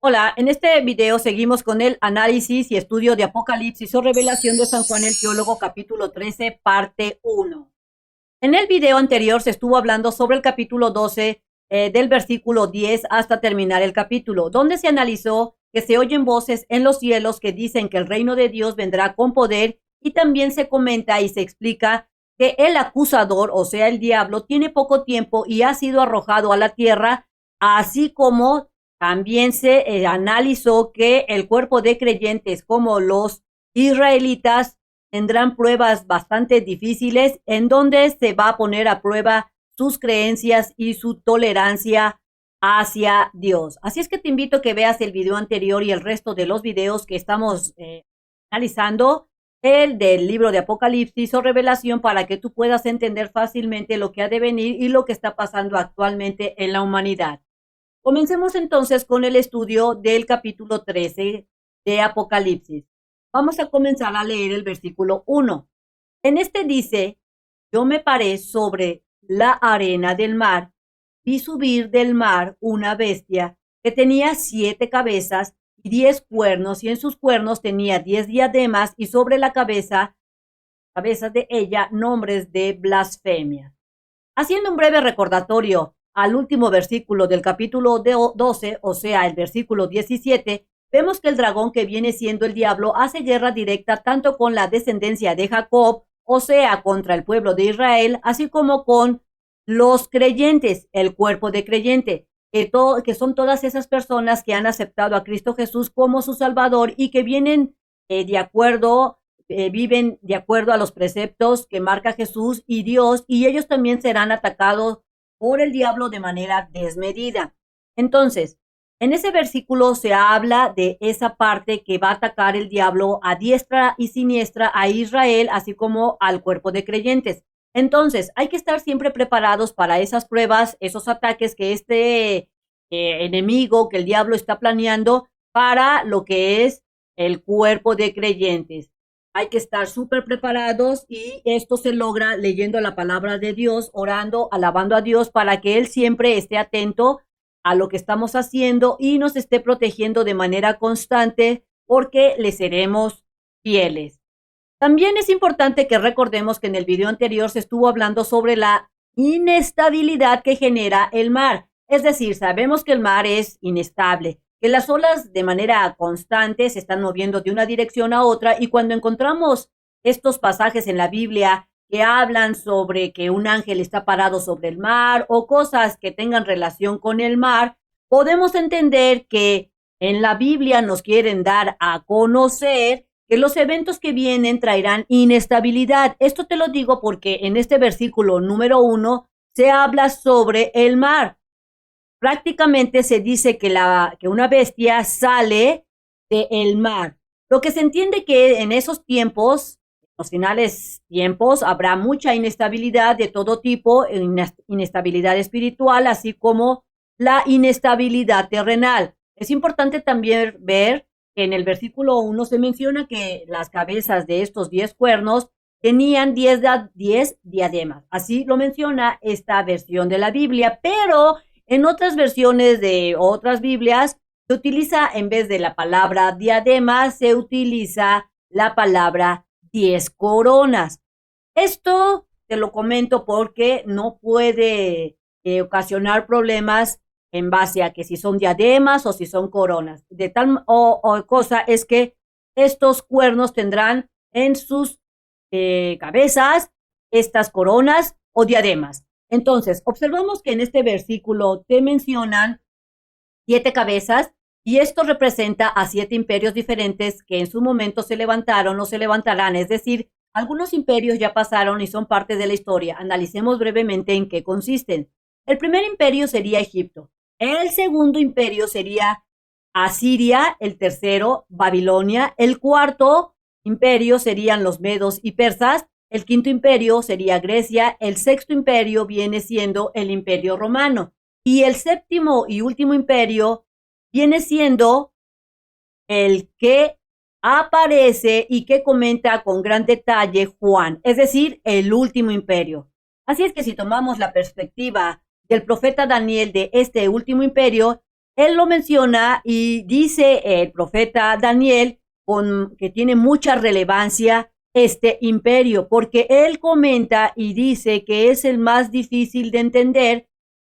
Hola, en este video seguimos con el análisis y estudio de Apocalipsis o Revelación de San Juan el Teólogo, capítulo 13, parte 1. En el video anterior se estuvo hablando sobre el capítulo 12, del versículo 10 hasta terminar el capítulo, donde se analizó que se oyen voces en los cielos que dicen que el reino de Dios vendrá con poder, y también se comenta y se explica que el acusador, o sea, el diablo, tiene poco tiempo y ha sido arrojado a la tierra, así como también se analizó que el cuerpo de creyentes como los israelitas tendrán pruebas bastante difíciles en donde se va a poner a prueba sus creencias y su tolerancia hacia Dios. Así es que te invito a que veas el video anterior y el resto de los videos que estamos analizando, el del libro de Apocalipsis o Revelación, para que tú puedas entender fácilmente lo que ha de venir y lo que está pasando actualmente en la humanidad. Comencemos entonces con el estudio del capítulo 13 de Apocalipsis. Vamos a comenzar a leer el versículo 1. En este dice: yo me paré sobre la arena del mar, vi subir del mar una bestia que tenía 7 cabezas y 10 cuernos, y en sus cuernos tenía 10 diademas, y sobre la cabezas de ella nombres de blasfemia. Haciendo un breve recordatorio al último versículo del capítulo 12, o sea, el versículo 17, vemos que el dragón, que viene siendo el diablo, hace guerra directa tanto con la descendencia de Jacob, o sea, contra el pueblo de Israel, así como con los creyentes, el cuerpo de creyente, que son todas esas personas que han aceptado a Cristo Jesús como su Salvador y que vienen viven de acuerdo a los preceptos que marca Jesús y Dios, y ellos también serán atacados por el diablo de manera desmedida. Entonces, en ese versículo se habla de esa parte que va a atacar el diablo a diestra y siniestra a Israel, así como al cuerpo de creyentes. Entonces, hay que estar siempre preparados para esas pruebas, esos ataques que este enemigo, que el diablo está planeando para lo que es el cuerpo de creyentes. Hay que estar súper preparados, y esto se logra leyendo la palabra de Dios, orando, alabando a Dios para que Él siempre esté atento a lo que estamos haciendo y nos esté protegiendo de manera constante, porque le seremos fieles. También es importante que recordemos que en el video anterior se estuvo hablando sobre la inestabilidad que genera el mar. Es decir, sabemos que el mar es inestable, que las olas de manera constante se están moviendo de una dirección a otra, y cuando encontramos estos pasajes en la Biblia que hablan sobre que un ángel está parado sobre el mar o cosas que tengan relación con el mar, podemos entender que en la Biblia nos quieren dar a conocer que los eventos que vienen traerán inestabilidad. Esto te lo digo porque en este versículo número 1 se habla sobre el mar. Prácticamente se dice que una bestia sale del mar. Lo que se entiende que en esos tiempos, los finales tiempos, habrá mucha inestabilidad de todo tipo, inestabilidad espiritual, así como la inestabilidad terrenal. Es importante también ver que en el versículo 1 se menciona que las cabezas de estos 10 cuernos tenían 10 diademas. Así lo menciona esta versión de la Biblia, pero en otras versiones de otras Biblias se utiliza, en vez de la palabra diadema, se utiliza la palabra 10 coronas. Esto te lo comento porque no puede ocasionar problemas en base a que si son diademas o si son coronas. De tal cosa es que estos cuernos tendrán en sus cabezas estas coronas o diademas. Entonces, observamos que en este versículo te mencionan 7 cabezas, y esto representa a 7 imperios diferentes que en su momento se levantaron o se levantarán. Es decir, algunos imperios ya pasaron y son parte de la historia. Analicemos brevemente en qué consisten. El primer imperio sería Egipto. El segundo imperio sería Asiria. El tercero, Babilonia. El cuarto imperio serían los medos y persas. El quinto imperio sería Grecia. El sexto imperio viene siendo el Imperio Romano. Y el séptimo y último imperio viene siendo el que aparece y que comenta con gran detalle Juan, es decir, el último imperio. Así es que si tomamos la perspectiva del profeta Daniel de este último imperio, él lo menciona y dice el profeta Daniel que tiene mucha relevancia este imperio, porque él comenta y dice que es el más difícil de entender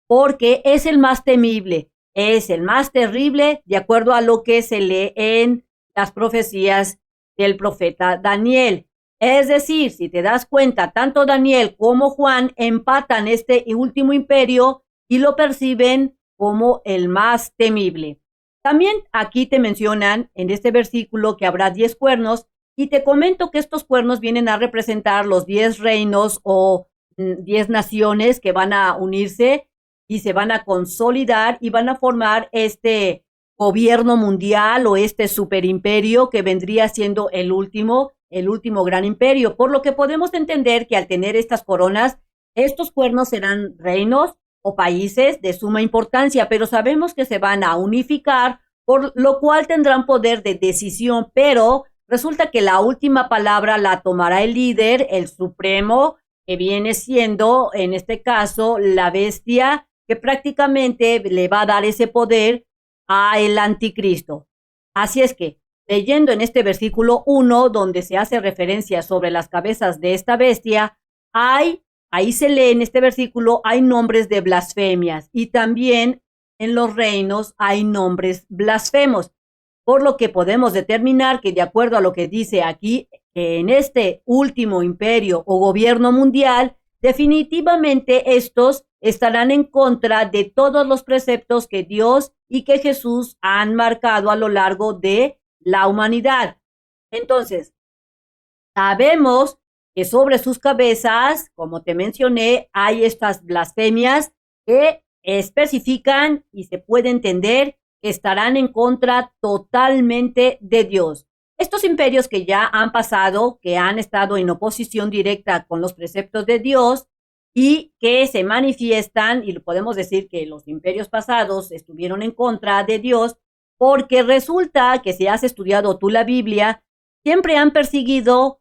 porque es el más temible, es el más terrible, de acuerdo a lo que se lee en las profecías del profeta Daniel. Es decir, si te das cuenta, tanto Daniel como Juan empatan este último imperio y lo perciben como el más temible. También aquí te mencionan en este versículo que habrá 10 cuernos y te comento que estos cuernos vienen a representar los 10 reinos o 10 naciones que van a unirse y se van a consolidar y van a formar este gobierno mundial o este superimperio que vendría siendo el último gran imperio. Por lo que podemos entender que al tener estas coronas, estos cuernos serán reinos o países de suma importancia, pero sabemos que se van a unificar, por lo cual tendrán poder de decisión, pero resulta que la última palabra la tomará el líder, el supremo, que viene siendo, en este caso, la bestia, que prácticamente le va a dar ese poder a el anticristo. Así es que, leyendo en este versículo 1, donde se hace referencia sobre las cabezas de esta bestia, ahí se lee en este versículo, hay nombres de blasfemias y también en los reinos hay nombres blasfemos, por lo que podemos determinar que de acuerdo a lo que dice aquí, en este último imperio o gobierno mundial, definitivamente estos estarán en contra de todos los preceptos que Dios y que Jesús han marcado a lo largo de la humanidad. Entonces, sabemos que sobre sus cabezas, como te mencioné, hay estas blasfemias que especifican y se puede entender que estarán en contra totalmente de Dios. Estos imperios que ya han pasado, que han estado en oposición directa con los preceptos de Dios y que se manifiestan, y podemos decir que los imperios pasados estuvieron en contra de Dios, porque resulta que si has estudiado tú la Biblia, siempre han perseguido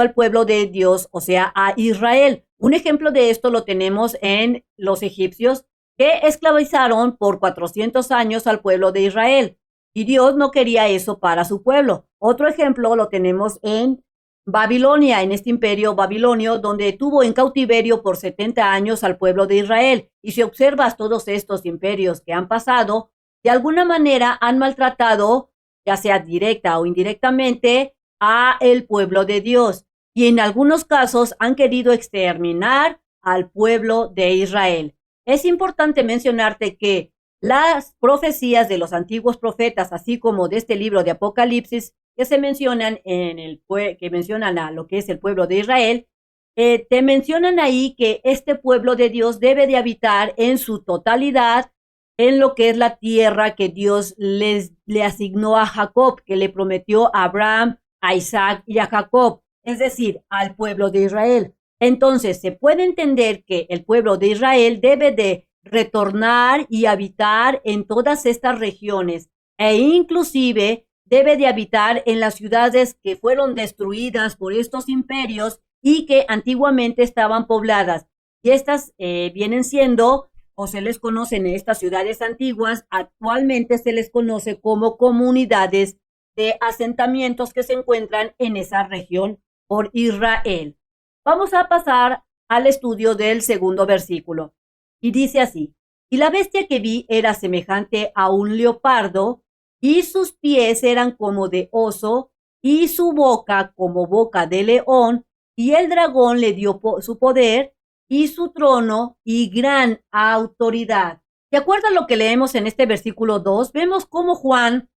al pueblo de Dios, o sea, a Israel. Un ejemplo de esto lo tenemos en los egipcios, que esclavizaron por 400 años al pueblo de Israel. Y Dios no quería eso para su pueblo. Otro ejemplo lo tenemos en Babilonia, en este imperio babilonio, donde tuvo en cautiverio por 70 años al pueblo de Israel. Y si observas todos estos imperios que han pasado, de alguna manera han maltratado, ya sea directa o indirectamente, a el pueblo de Dios. Y en algunos casos han querido exterminar al pueblo de Israel. Es importante mencionarte que las profecías de los antiguos profetas, así como de este libro de Apocalipsis, que se mencionan que mencionan a lo que es el pueblo de Israel, te mencionan ahí que este pueblo de Dios debe de habitar en su totalidad en lo que es la tierra que Dios le asignó a Jacob, que le prometió a Abraham, a Isaac y a Jacob, es decir, al pueblo de Israel. Entonces, se puede entender que el pueblo de Israel debe de retornar y habitar en todas estas regiones e inclusive debe de habitar en las ciudades que fueron destruidas por estos imperios y que antiguamente estaban pobladas. Y estas vienen siendo, o se les conocen estas ciudades antiguas, actualmente se les conoce como comunidades de asentamientos que se encuentran en esa región por Israel. Vamos a pasar al estudio del segundo versículo. Y dice así: y la bestia que vi era semejante a un leopardo, y sus pies eran como de oso, y su boca como boca de león, y el dragón le dio su poder, y su trono, y gran autoridad. De acuerdo a lo que leemos en este versículo 2, vemos cómo Juan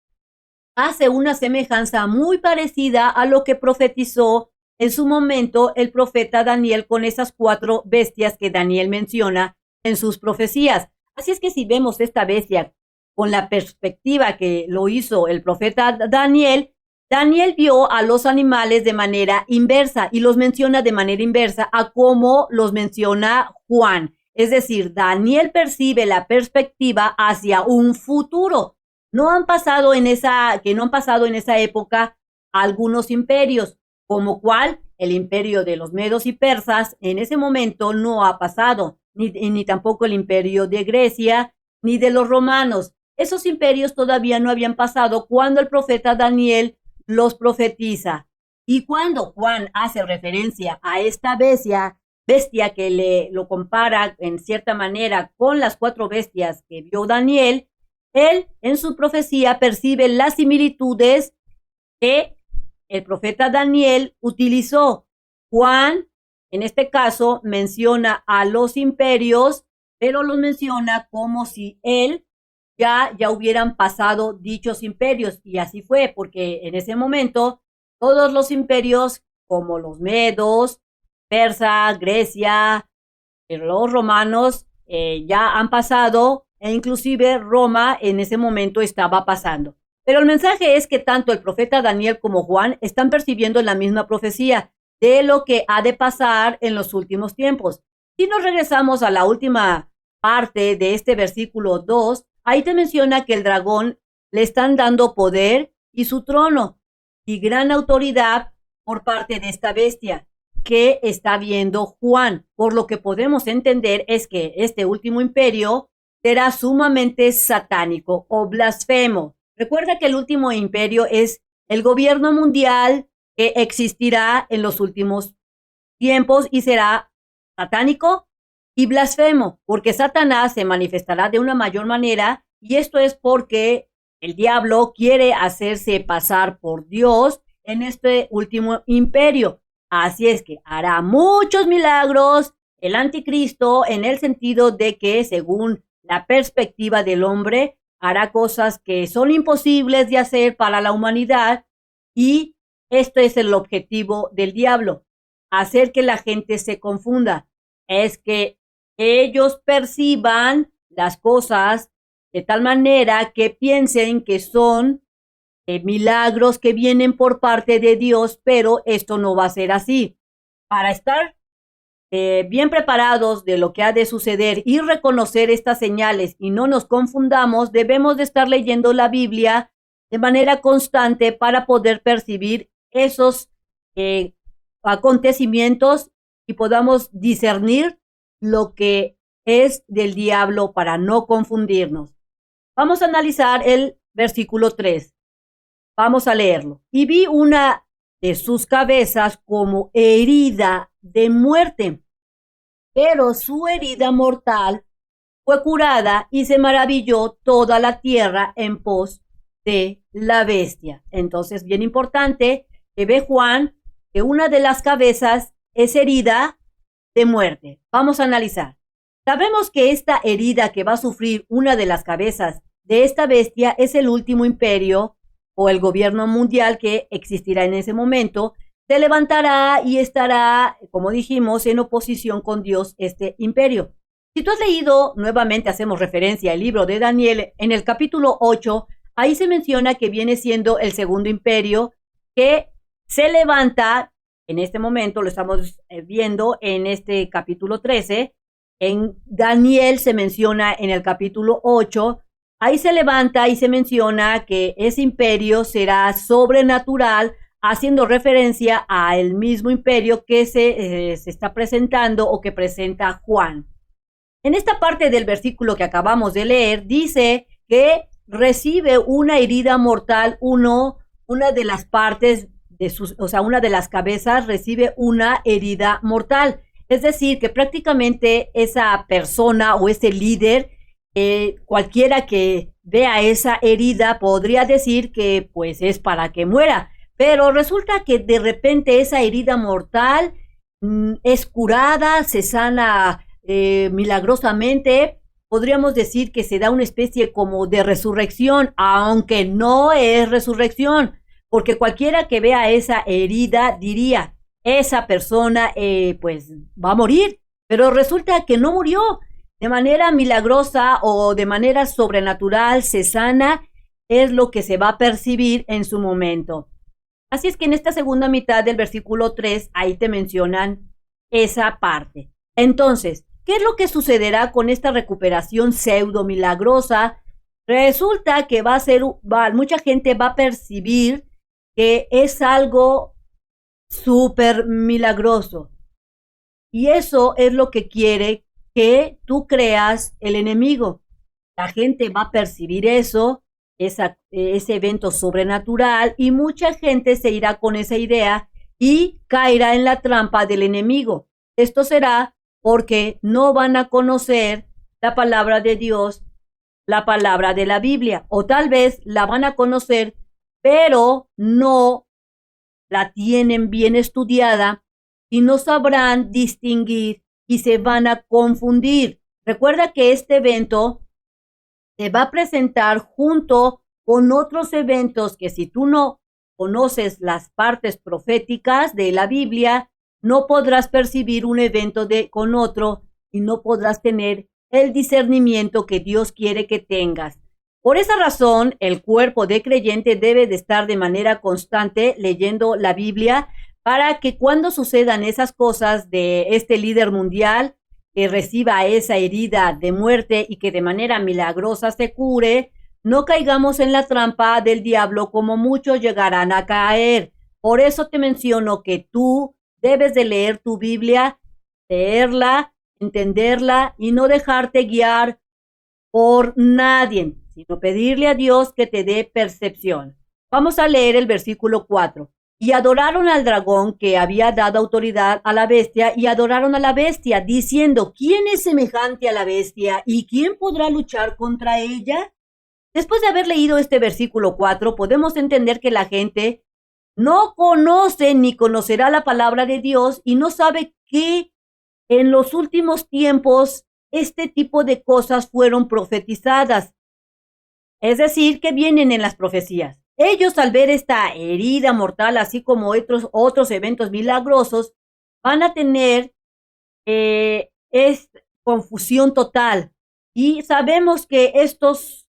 hace una semejanza muy parecida a lo que profetizó en su momento el profeta Daniel con esas 4 bestias que Daniel menciona en sus profecías. Así es que si vemos esta bestia con la perspectiva que lo hizo el profeta Daniel, Daniel vio a los animales de manera inversa y los menciona de manera inversa a como los menciona Juan. Es decir, Daniel percibe la perspectiva hacia un futuro. Que no han pasado en esa época algunos imperios, como cual el imperio de los medos y persas en ese momento no ha pasado, ni tampoco el imperio de Grecia, ni de los romanos. Esos imperios todavía no habían pasado cuando el profeta Daniel los profetiza. Y cuando Juan hace referencia a esta bestia que lo compara en cierta manera con las 4 bestias que vio Daniel, él en su profecía percibe las similitudes que el profeta Daniel utilizó. Juan, en este caso, menciona a los imperios, pero los menciona como si él ya hubieran pasado dichos imperios. Y así fue, porque en ese momento todos los imperios, como los medos, Persa, Grecia, los romanos, ya han pasado, e inclusive Roma en ese momento estaba pasando. Pero el mensaje es que tanto el profeta Daniel como Juan están percibiendo la misma profecía de lo que ha de pasar en los últimos tiempos. Si nos regresamos a la última parte de este versículo 2, ahí te menciona que el dragón le están dando poder y su trono y gran autoridad por parte de esta bestia que está viendo Juan. Por lo que podemos entender es que este último imperio será sumamente satánico o blasfemo. Recuerda que el último imperio es el gobierno mundial que existirá en los últimos tiempos y será satánico y blasfemo, porque Satanás se manifestará de una mayor manera, y esto es porque el diablo quiere hacerse pasar por Dios en este último imperio. Así es que hará muchos milagros el anticristo, en el sentido de que, según la perspectiva del hombre, hará cosas que son imposibles de hacer para la humanidad, y esto es el objetivo del diablo, hacer que la gente se confunda. Es que ellos perciban las cosas de tal manera que piensen que son milagros que vienen por parte de Dios, pero esto no va a ser así. Para estar bien preparados de lo que ha de suceder y reconocer estas señales y no nos confundamos, debemos de estar leyendo la Biblia de manera constante para poder percibir esos acontecimientos y podamos discernir lo que es del diablo para no confundirnos. Vamos a analizar el versículo 3. Vamos a leerlo. Y vi una de sus cabezas como herida de muerte, pero su herida mortal fue curada y se maravilló toda la tierra en pos de la bestia. Entonces, bien importante que ve Juan que una de las cabezas es herida de muerte. Vamos a analizar. Sabemos que esta herida que va a sufrir una de las cabezas de esta bestia es el último imperio o el gobierno mundial que existirá en ese momento. Se levantará y estará, como dijimos, en oposición con Dios este imperio. Si tú has leído, nuevamente hacemos referencia al libro de Daniel, en el capítulo 8, ahí se menciona que viene siendo el segundo imperio que se levanta. En este momento lo estamos viendo en este capítulo 13. En Daniel se menciona en el capítulo 8. Ahí se levanta y se menciona que ese imperio será sobrenatural, haciendo referencia al mismo imperio que se está presentando o que presenta Juan. En esta parte del versículo que acabamos de leer, dice que recibe una herida mortal, una de las partes de una de las cabezas recibe una herida mortal. Es decir, que prácticamente esa persona o ese líder, cualquiera que vea esa herida podría decir que pues es para que muera. Pero resulta que de repente esa herida mortal es curada, se sana milagrosamente. Podríamos decir que se da una especie como de resurrección, aunque no es resurrección, porque cualquiera que vea esa herida diría, esa persona pues va a morir, pero resulta que no murió. De manera milagrosa o de manera sobrenatural se sana, es lo que se va a percibir en su momento. Así es que en esta segunda mitad del versículo 3, ahí te mencionan esa parte. Entonces, ¿qué es lo que sucederá con esta recuperación pseudo milagrosa? Resulta que mucha gente va a percibir que es algo súper milagroso. Y eso es lo que quiere que tú creas el enemigo. La gente va a percibir eso, ese evento sobrenatural, y mucha gente se irá con esa idea y caerá en la trampa del enemigo. Esto será porque no van a conocer la palabra de Dios, la palabra de la Biblia, o tal vez la van a conocer, pero no la tienen bien estudiada y no sabrán distinguir y se van a confundir. Recuerda que este evento se va a presentar junto con otros eventos que si tú no conoces las partes proféticas de la Biblia, no podrás percibir un evento con otro y no podrás tener el discernimiento que Dios quiere que tengas. Por esa razón, el cuerpo de creyente debe de estar de manera constante leyendo la Biblia para que cuando sucedan esas cosas de este líder mundial, que reciba esa herida de muerte y que de manera milagrosa se cure, no caigamos en la trampa del diablo como muchos llegarán a caer. Por eso te menciono que tú debes de leer tu Biblia, leerla, entenderla y no dejarte guiar por nadie, sino pedirle a Dios que te dé percepción. Vamos a leer el versículo 4. Y adoraron al dragón que había dado autoridad a la bestia y adoraron a la bestia, diciendo, ¿quién es semejante a la bestia y quién podrá luchar contra ella? Después de haber leído este versículo 4, podemos entender que la gente no conoce ni conocerá la palabra de Dios y no sabe que en los últimos tiempos este tipo de cosas fueron profetizadas. Es decir, que vienen en las profecías. Ellos, al ver esta herida mortal, así como otros eventos milagrosos, van a tener confusión total. Y sabemos que estas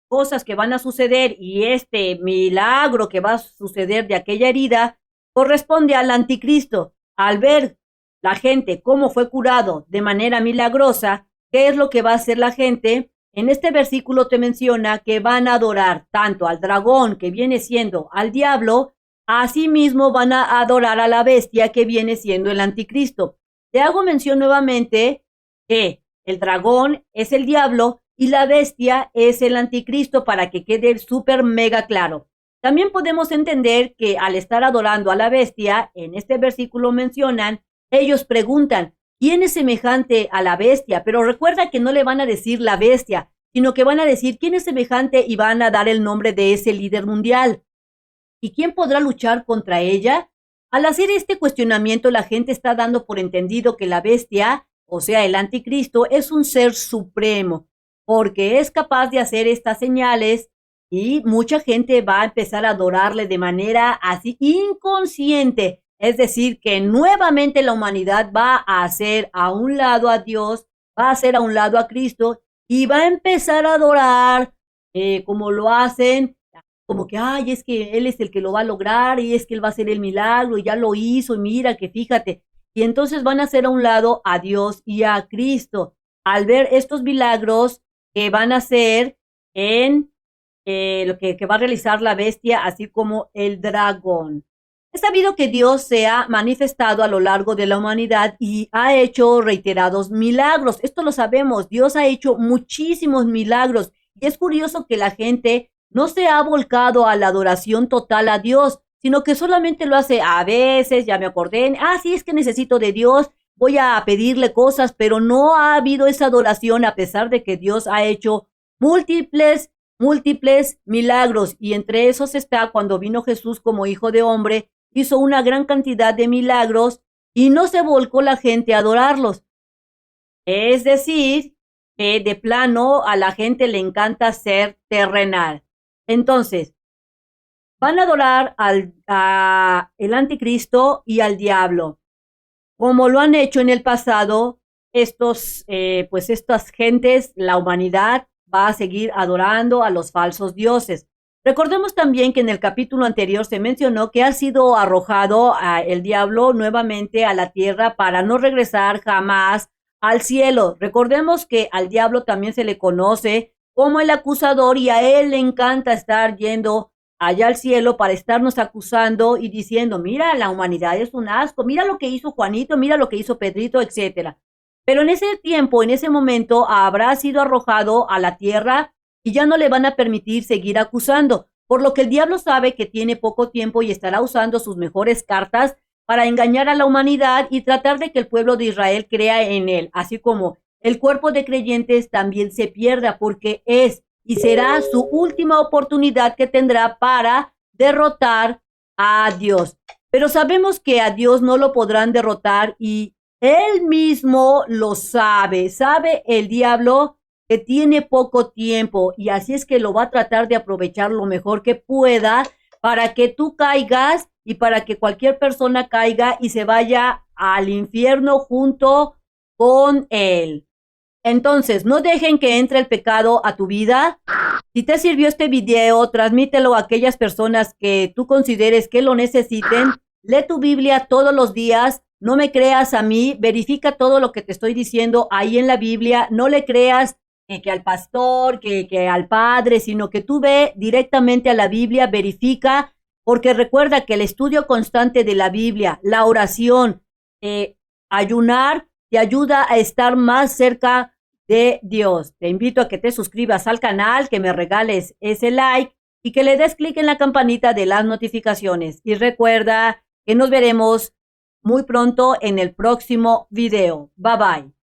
cosas que van a suceder y este milagro que va a suceder de aquella herida corresponde al anticristo. Al ver la gente cómo fue curado de manera milagrosa, ¿qué es lo que va a hacer la gente? En este versículo te menciona que van a adorar tanto al dragón, que viene siendo al diablo, asimismo van a adorar a la bestia, que viene siendo el anticristo. Te hago mención nuevamente que el dragón es el diablo y la bestia es el anticristo, para que quede súper mega claro. También podemos entender que al estar adorando a la bestia, en este versículo mencionan, ellos preguntan, ¿quién es semejante a la bestia? Pero recuerda que no le van a decir la bestia, sino que van a decir quién es semejante y van a dar el nombre de ese líder mundial. ¿Y quién podrá luchar contra ella? Al hacer este cuestionamiento, la gente está dando por entendido que la bestia, o sea, el anticristo, es un ser supremo, porque es capaz de hacer estas señales y mucha gente va a empezar a adorarle de manera así inconsciente. Es decir, que nuevamente la humanidad va a hacer a un lado a Dios, va a hacer a un lado a Cristo y va a empezar a adorar como lo hacen, como que, ay, es que Él es el que lo va a lograr y es que Él va a hacer el milagro y ya lo hizo y mira que fíjate. Y entonces van a hacer a un lado a Dios y a Cristo al ver estos milagros que van a hacer en lo que va a realizar la bestia, así como el dragón. Es sabido que Dios se ha manifestado a lo largo de la humanidad y ha hecho reiterados milagros. Esto lo sabemos. Dios ha hecho muchísimos milagros. Y es curioso que la gente no se ha volcado a la adoración total a Dios, sino que solamente lo hace a veces, ya me acordé, sí, es que necesito de Dios, voy a pedirle cosas, pero no ha habido esa adoración a pesar de que Dios ha hecho múltiples milagros. Y entre esos está cuando vino Jesús como hijo de hombre, hizo una gran cantidad de milagros y no se volcó la gente a adorarlos. Es decir, que de plano a la gente le encanta ser terrenal. Entonces, van a adorar el anticristo y al diablo, como lo han hecho en el pasado. Estas gentes, la humanidad va a seguir adorando a los falsos dioses. Recordemos también que en el capítulo anterior se mencionó que ha sido arrojado el diablo nuevamente a la tierra para no regresar jamás al cielo. Recordemos que al diablo también se le conoce como el acusador y a él le encanta estar yendo allá al cielo para estarnos acusando y diciendo, mira, la humanidad es un asco, mira lo que hizo Juanito, mira lo que hizo Pedrito, etcétera. Pero en ese tiempo, en ese momento, habrá sido arrojado a la tierra y ya no le van a permitir seguir acusando, por lo que el diablo sabe que tiene poco tiempo y estará usando sus mejores cartas para engañar a la humanidad y tratar de que el pueblo de Israel crea en él, así como el cuerpo de creyentes también se pierda, porque es y será su última oportunidad que tendrá para derrotar a Dios. Pero sabemos que a Dios no lo podrán derrotar y él mismo lo sabe. Sabe el diablo que tiene poco tiempo y así es que lo va a tratar de aprovechar lo mejor que pueda para que tú caigas y para que cualquier persona caiga y se vaya al infierno junto con él. Entonces, no dejen que entre el pecado a tu vida. Si te sirvió este video, transmítelo a aquellas personas que tú consideres que lo necesiten. Lee tu Biblia todos los días. No me creas a mí. Verifica todo lo que te estoy diciendo ahí en la Biblia. No le creas que al pastor, que al padre, sino que tú ve directamente a la Biblia, verifica, porque recuerda que el estudio constante de la Biblia, la oración, ayunar, te ayuda a estar más cerca de Dios. Te invito a que te suscribas al canal, que me regales ese like y que le des clic en la campanita de las notificaciones. Y recuerda que nos veremos muy pronto en el próximo video. Bye bye.